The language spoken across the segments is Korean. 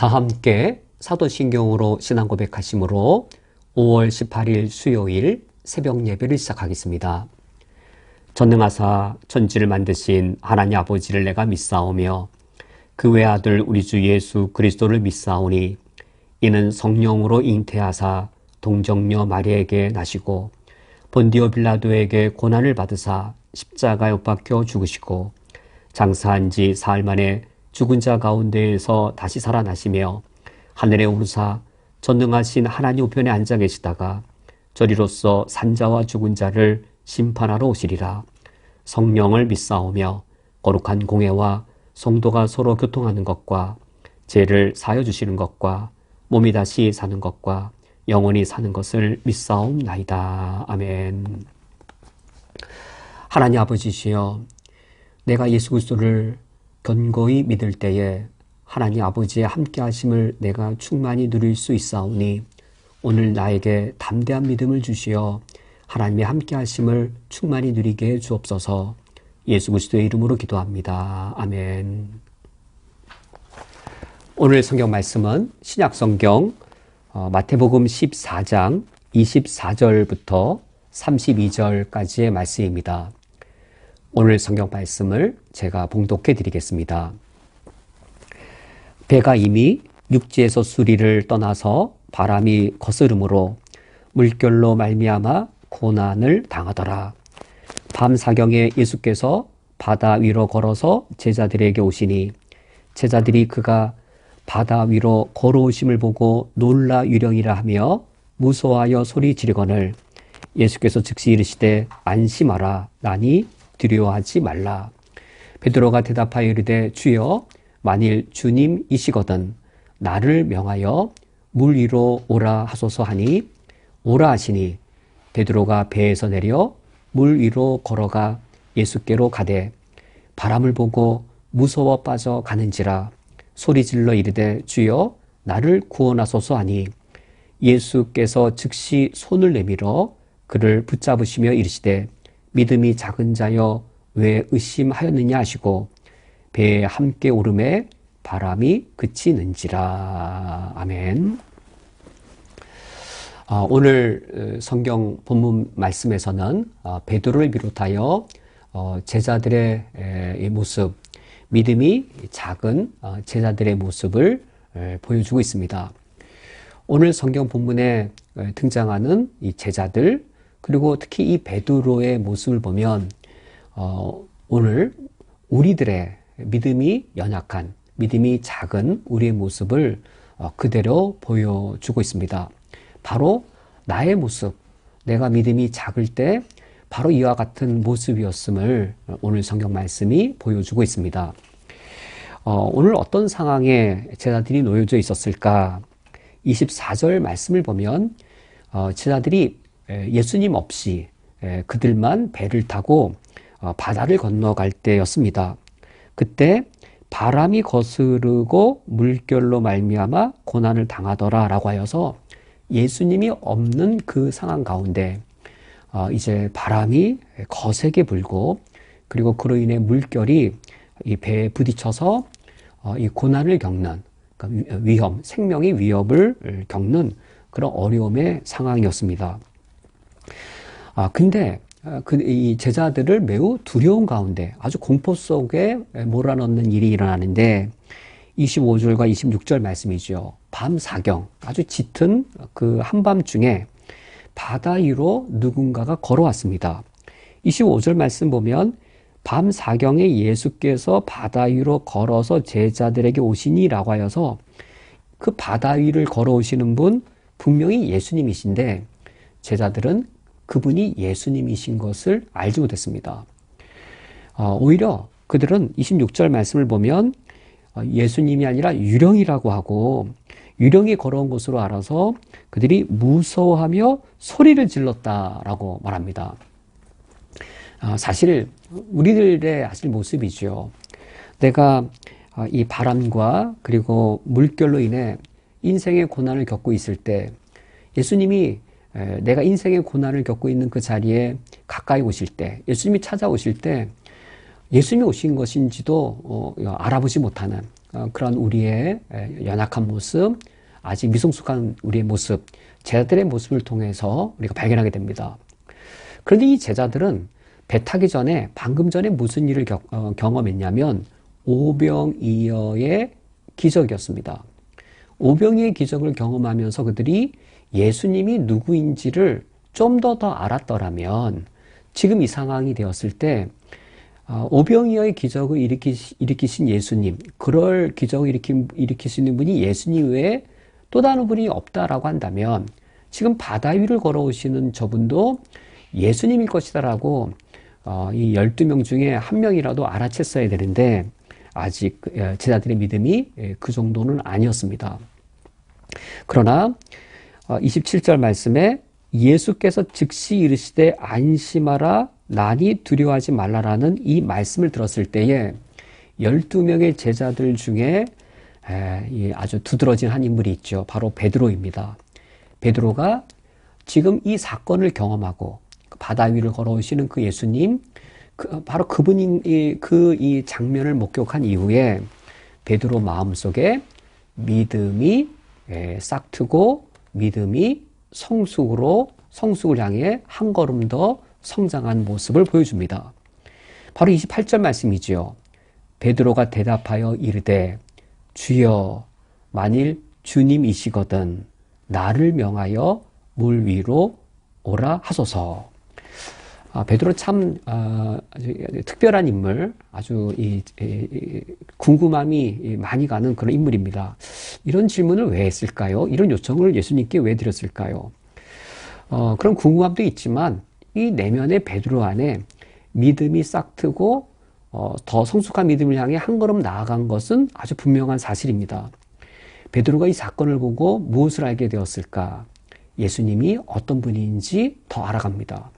다 함께 사도신경으로 신앙 고백하심으로 5월 18일 수요일 새벽 예배를 시작하겠습니다. 전능하사 천지를 만드신 하나님 아버지를 내가 믿사오며 그 외아들 우리 주 예수 그리스도를 믿사오니 이는 성령으로 잉태하사 동정녀 마리아에게 나시고 본디오 빌라도에게 고난을 받으사 십자가에 못 박혀 죽으시고 장사한 지 사흘 만에 죽은 자 가운데에서 다시 살아나시며 하늘에 오르사 전능하신 하나님 우편에 앉아 계시다가 저리로서 산자와 죽은 자를 심판하러 오시리라. 성령을 믿사오며 거룩한 공회와 성도가 서로 교통하는 것과 죄를 사하여 주시는 것과 몸이 다시 사는 것과 영원히 사는 것을 믿사옵나이다. 아멘. 하나님 아버지시여, 내가 예수 그리스도를 견고히 믿을 때에 하나님 아버지의 함께 하심을 내가 충만히 누릴 수 있사오니 오늘 나에게 담대한 믿음을 주시어 하나님의 함께 하심을 충만히 누리게 해 주옵소서. 예수 그리스도의 이름으로 기도합니다. 아멘. 오늘 성경 말씀은 신약 성경 마태복음 14장 24절부터 32절까지의 말씀입니다. 오늘 성경 말씀을 제가 봉독해 드리겠습니다. 배가 이미 육지에서 수리를 떠나서 바람이 거스름으로 물결로 말미암아 고난을 당하더라. 밤 사경에 예수께서 바다 위로 걸어서 제자들에게 오시니 제자들이 그가 바다 위로 걸어오심을 보고 놀라 유령이라 하며 무서워하여 소리 지르거늘 예수께서 즉시 이르시되 안심하라. 나니 두려워하지 말라. 베드로가 대답하여 이르되 주여 만일 주님이시거든 나를 명하여 물 위로 오라 하소서 하니 오라 하시니 베드로가 배에서 내려 물 위로 걸어가 예수께로 가되 바람을 보고 무서워 빠져 가는지라 소리질러 이르되 주여 나를 구원하소서 하니 예수께서 즉시 손을 내밀어 그를 붙잡으시며 이르시되 믿음이 작은 자여 왜 의심하였느냐 하시고 배에 함께 오름에 바람이 그치는지라. 아멘. 오늘 성경 본문 말씀에서는 베드로를 비롯하여 제자들의 이 모습, 믿음이 작은 제자들의 모습을 보여주고 있습니다. 오늘 성경 본문에 등장하는 이 제자들, 그리고 특히 이 베드로의 모습을 보면 오늘 우리들의 믿음이 연약한, 믿음이 작은 우리의 모습을 그대로 보여주고 있습니다. 바로 나의 모습, 내가 믿음이 작을 때 바로 이와 같은 모습이었음을 오늘 성경 말씀이 보여주고 있습니다. 오늘 어떤 상황에 제자들이 놓여져 있었을까? 24절 말씀을 보면 제자들이 예수님 없이 그들만 배를 타고 바다를 건너갈 때였습니다. 그때 바람이 거스르고 물결로 말미암아 고난을 당하더라 라고 하여서 예수님이 없는 그 상황 가운데 이제 바람이 거세게 불고 그리고 그로 인해 물결이 이 배에 부딪혀서 이 고난을 겪는, 그러니까 위험, 생명의 위협을 겪는 그런 어려움의 상황이었습니다. 근데 이 제자들을 매우 두려운 가운데 아주 공포 속에 몰아넣는 일이 일어나는데 25절과 26절 말씀이죠. 밤 사경, 아주 짙은 그 한밤중에 바다 위로 누군가가 걸어왔습니다. 25절 말씀 보면 밤 사경에 예수께서 바다 위로 걸어서 제자들에게 오시니라고 하여서 그 바다 위를 걸어오시는 분 분명히 예수님이신데 제자들은 그분이 예수님이신 것을 알지 못했습니다. 오히려 그들은 26절 말씀을 보면 예수님이 아니라 유령이라고 하고 유령이 걸어온 것으로 알아서 그들이 무서워하며 소리를 질렀다라고 말합니다. 사실 우리들의 사실 모습이죠. 내가 이 바람과 그리고 물결로 인해 인생의 고난을 겪고 있을 때 예수님이 내가 인생의 고난을 겪고 있는 그 자리에 가까이 오실 때, 예수님이 찾아오실 때 예수님이 오신 것인지도 알아보지 못하는 그런 우리의 연약한 모습, 아직 미성숙한 우리의 모습, 제자들의 모습을 통해서 우리가 발견하게 됩니다. 그런데 이 제자들은 배 타기 전에 방금 전에 무슨 일을 경험했냐면 오병이어의 기적이었습니다. 오병이어의 기적을 경험하면서 그들이 예수님이 누구인지를 좀 더 알았더라면 지금 이 상황이 되었을 때 오병이어의 기적을 일으키신 예수님, 그럴 기적을 일으키시는 분이 예수님 외에 또 다른 분이 없다라고 한다면 지금 바다 위를 걸어오시는 저분도 예수님일 것이다라고 이 12명 중에 한 명이라도 알아챘어야 되는데 아직 제자들의 믿음이 그 정도는 아니었습니다. 그러나 27절 말씀에 예수께서 즉시 이르시되 안심하라 나니 두려워하지 말라라는 이 말씀을 들었을 때에 12명의 제자들 중에 아주 두드러진 한 인물이 있죠. 바로 베드로입니다. 베드로가 지금 이 사건을 경험하고 바다 위를 걸어오시는 그 예수님, 바로 그분이 이 장면을 목격한 이후에 베드로 마음속에 믿음이 싹트고 믿음이 성숙을 향해 한 걸음 더 성장한 모습을 보여줍니다. 바로 28절 말씀이지요. 베드로가 대답하여 이르되 주여 만일 주님이시거든 나를 명하여 물 위로 오라 하소서. 베드로 참 아주 특별한 인물, 아주 궁금함이 많이 가는 그런 인물입니다. 이런 질문을 왜 했을까요? 이런 요청을 예수님께 왜 드렸을까요? 그런 궁금함도 있지만 이 내면의 베드로 안에 믿음이 싹트고 더 성숙한 믿음을 향해 한 걸음 나아간 것은 아주 분명한 사실입니다. 베드로가 이 사건을 보고 무엇을 알게 되었을까? 예수님이 어떤 분인지 더 알아갑니다.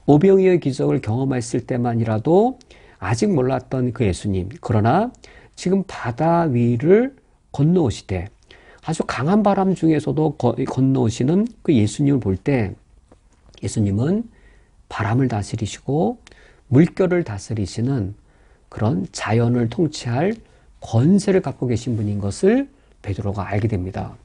오병이어의 기적을 경험했을 때만이라도 아직 몰랐던 그 예수님, 그러나 지금 바다 위를 건너오시되 아주 강한 바람 중에서도 건너오시는 그 예수님을 볼 때 예수님은 바람을 다스리시고 물결을 다스리시는 그런 자연을 통치할 권세를 갖고 계신 분인 것을 베드로가 알게 됩니다.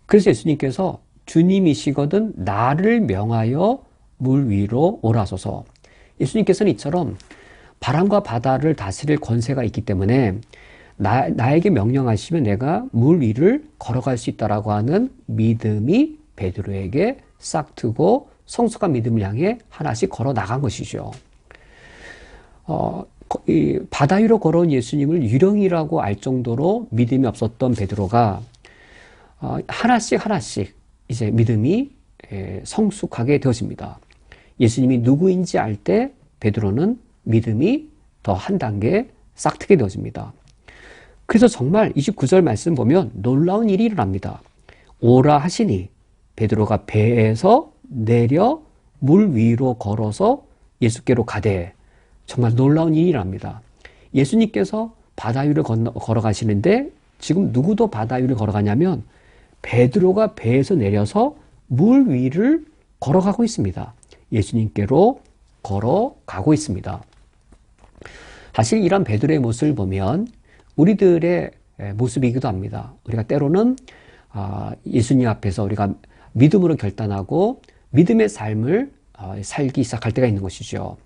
그래서 예수님께서 주님이시거든 나를 명하여 물 위로 오라소서. 예수님께서는 이처럼 바람과 바다를 다스릴 권세가 있기 때문에 나에게 명령하시면 내가 물 위를 걸어갈 수 있다라고 하는 믿음이 베드로에게 싹트고 성숙한 믿음을 향해 하나씩 걸어 나간 것이죠. 이 바다 위로 걸어온 예수님을 유령이라고 알 정도로 믿음이 없었던 베드로가 하나씩 이제 믿음이 성숙하게 되어집니다. 예수님이 누구인지 알 때 베드로는 믿음이 더 한 단계 싹트게 되어집니다. 그래서 정말 29절 말씀 보면 놀라운 일이 일어납니다. 오라 하시니 베드로가 배에서 내려 물 위로 걸어서 예수께로 가되 정말 놀라운 일이 일어납니다. 예수님께서 바다 위를 걸어가시는데 지금 누구도 바다 위를 걸어가냐면 베드로가 배에서 내려서 물 위를 걸어가고 있습니다. 예수님께로 걸어가고 있습니다. 사실 이런 베드로의 모습을 보면 우리들의 모습이기도 합니다. 우리가 때로는 예수님 앞에서 우리가 믿음으로 결단하고 믿음의 삶을 살기 시작할 때가 있는 것이죠.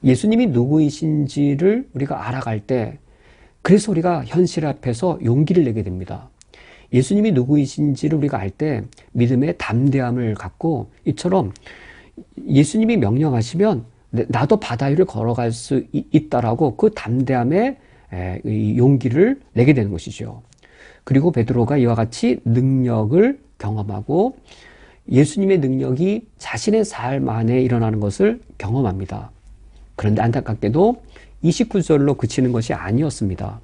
예수님이 누구이신지를 우리가 알아갈 때 그래서 우리가 현실 앞에서 용기를 내게 됩니다. 예수님이 누구이신지를 우리가 알 때 믿음의 담대함을 갖고 이처럼 예수님이 명령하시면 나도 바다 위를 걸어갈 수 있다라고 그 담대함에 용기를 내게 되는 것이죠. 그리고 베드로가 이와 같이 능력을 경험하고 예수님의 능력이 자신의 삶 안에 일어나는 것을 경험합니다. 그런데 안타깝게도 29절로 그치는 것이 아니었습니다.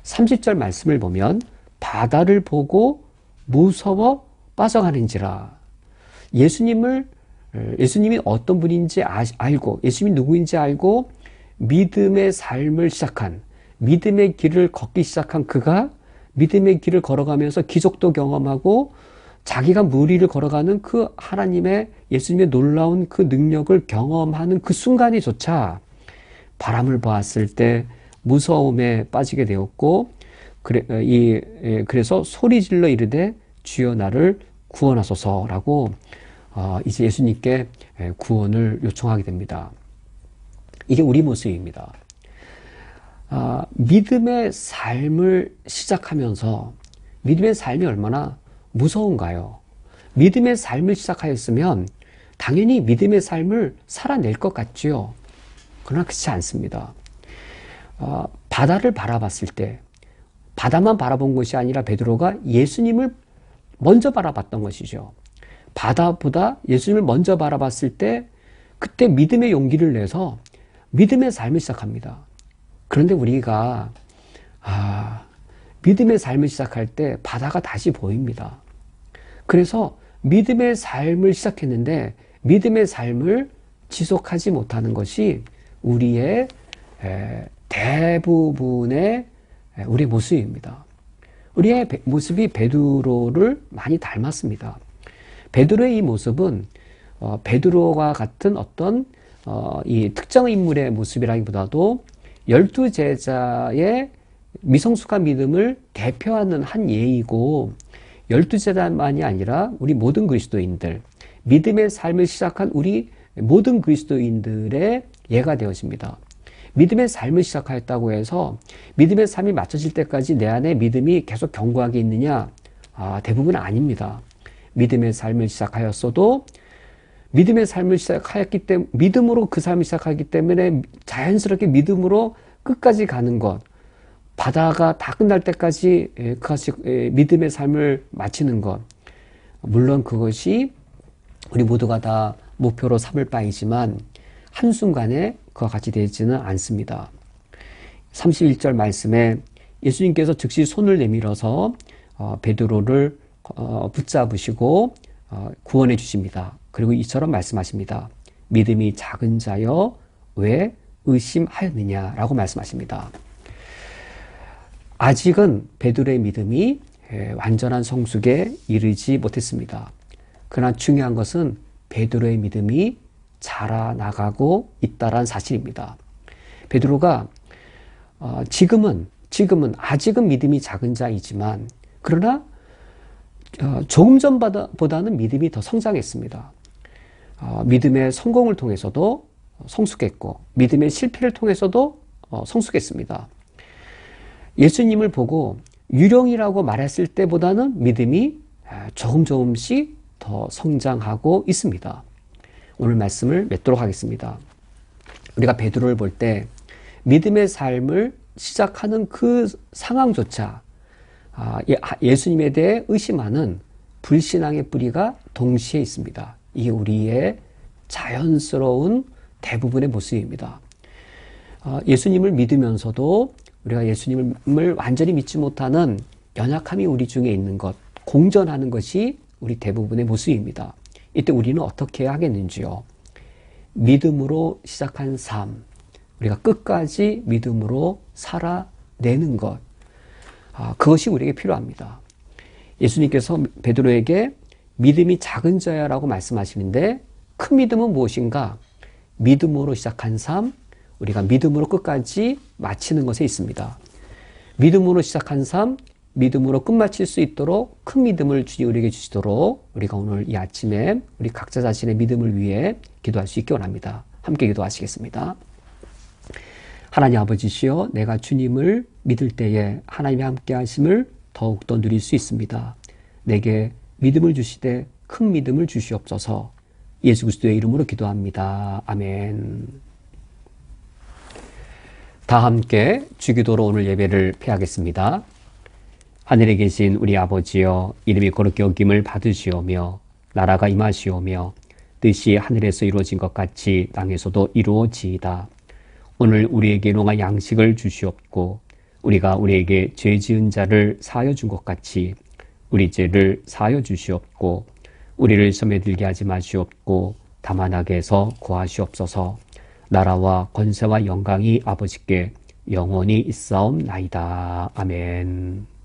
30절 말씀을 보면 바다를 보고 무서워 빠져가는지라. 예수님이 어떤 분인지 알고 예수님이 누구인지 알고 믿음의 삶을 시작한 믿음의 길을 걷기 시작한 그가 믿음의 길을 걸어가면서 기적도 경험하고 자기가 물 위를 걸어가는 그 하나님의 예수님의 놀라운 그 능력을 경험하는 그 순간에조차 바람을 보았을 때 무서움에 빠지게 되었고 그래서 소리질러 이르되 주여 나를 구원하소서라고 이제 예수님께 구원을 요청하게 됩니다. 이게 우리 모습입니다. 믿음의 삶을 시작하면서 믿음의 삶이 얼마나 무서운가요? 믿음의 삶을 시작하였으면 당연히 믿음의 삶을 살아낼 것 같지요. 그러나 그렇지 않습니다. 바다를 바라봤을 때 바다만 바라본 것이 아니라 베드로가 예수님을 먼저 바라봤던 것이죠. 바다보다 예수님을 먼저 바라봤을 때 그때 믿음의 용기를 내서 믿음의 삶을 시작합니다. 그런데 우리가 믿음의 삶을 시작할 때 바다가 다시 보입니다. 그래서 믿음의 삶을 시작했는데 믿음의 삶을 지속하지 못하는 것이 우리의 대부분의 우리의 모습입니다. 우리의 모습이 베드로를 많이 닮았습니다. 베드로의 이 모습은 베드로와 같은 어떤 이 특정 인물의 모습이라기보다도 12제자의 미성숙한 믿음을 대표하는 한 예이고 12제자만이 아니라 우리 모든 그리스도인들, 믿음의 삶을 시작한 우리 모든 그리스도인들의 예가 되어집니다. 믿음의 삶을 시작하였다고 해서 믿음의 삶이 맞춰질 때까지 내 안에 믿음이 계속 견고하게 있느냐? 대부분은 아닙니다. 믿음의 삶을 시작하였어도 믿음의 삶을 시작하였기 때문에 믿음으로 그 삶을 시작하기 때문에 자연스럽게 믿음으로 끝까지 가는 것, 바다가 다 끝날 때까지 그것이 믿음의 삶을 마치는 것, 물론 그것이 우리 모두가 다 목표로 삼을 바이지만 한순간에 그와 같이 되지는 않습니다. 31절 말씀에 예수님께서 즉시 손을 내밀어서 베드로를 붙잡으시고 구원해 주십니다. 그리고 이처럼 말씀하십니다. 믿음이 작은 자여 왜 의심하였느냐라고 말씀하십니다. 아직은 베드로의 믿음이 완전한 성숙에 이르지 못했습니다. 그러나 중요한 것은 베드로의 믿음이 자라나가고 있다는 사실입니다. 베드로가 지금은 아직은 믿음이 작은 자이지만 그러나 조금 전보다는 믿음이 더 성장했습니다. 믿음의 성공을 통해서도 성숙했고 믿음의 실패를 통해서도 성숙했습니다. 예수님을 보고 유령이라고 말했을 때보다는 믿음이 조금씩 더 성장하고 있습니다. 오늘 말씀을 맺도록 하겠습니다. 우리가 베드로를 볼 때 믿음의 삶을 시작하는 그 상황조차 예수님에 대해 의심하는 불신앙의 뿌리가 동시에 있습니다. 이게 우리의 자연스러운 대부분의 모습입니다. 예수님을 믿으면서도 우리가 예수님을 완전히 믿지 못하는 연약함이 우리 중에 있는 것, 공전하는 것이 우리 대부분의 모습입니다. 이때 우리는 어떻게 하겠는지요? 믿음으로 시작한 삶, 우리가 끝까지 믿음으로 살아내는 것, 그것이 우리에게 필요합니다. 예수님께서 베드로에게 믿음이 작은 자야라고 말씀하시는데 큰 믿음은 무엇인가? 믿음으로 시작한 삶, 우리가 믿음으로 끝까지 마치는 것에 있습니다. 믿음으로 시작한 삶, 믿음으로 끝마칠 수 있도록 큰 믿음을 주님 우리에게 주시도록 우리가 오늘 이 아침에 우리 각자 자신의 믿음을 위해 기도할 수 있기 원합니다. 함께 기도하시겠습니다. 하나님 아버지시여, 내가 주님을 믿을 때에 하나님의 함께 하심을 더욱더 누릴 수 있습니다. 내게 믿음을 주시되 큰 믿음을 주시옵소서. 예수 그리스도의 이름으로 기도합니다. 아멘. 다 함께 주기도로 오늘 예배를 폐하겠습니다. 하늘에 계신 우리 아버지여, 이름이 거룩히 여김을 받으시오며 나라가 임하시오며 뜻이 하늘에서 이루어진 것 같이 땅에서도 이루어지이다. 오늘 우리에게 일용할 양식을 주시옵고 우리가 우리에게 죄 지은 자를 사하여 준 것 같이 우리 죄를 사하여 주시옵고 우리를 시험에 들게 하지 마시옵고 다만 악에서 구하시옵소서. 나라와 권세와 영광이 아버지께 영원히 있사옵나이다. 아멘.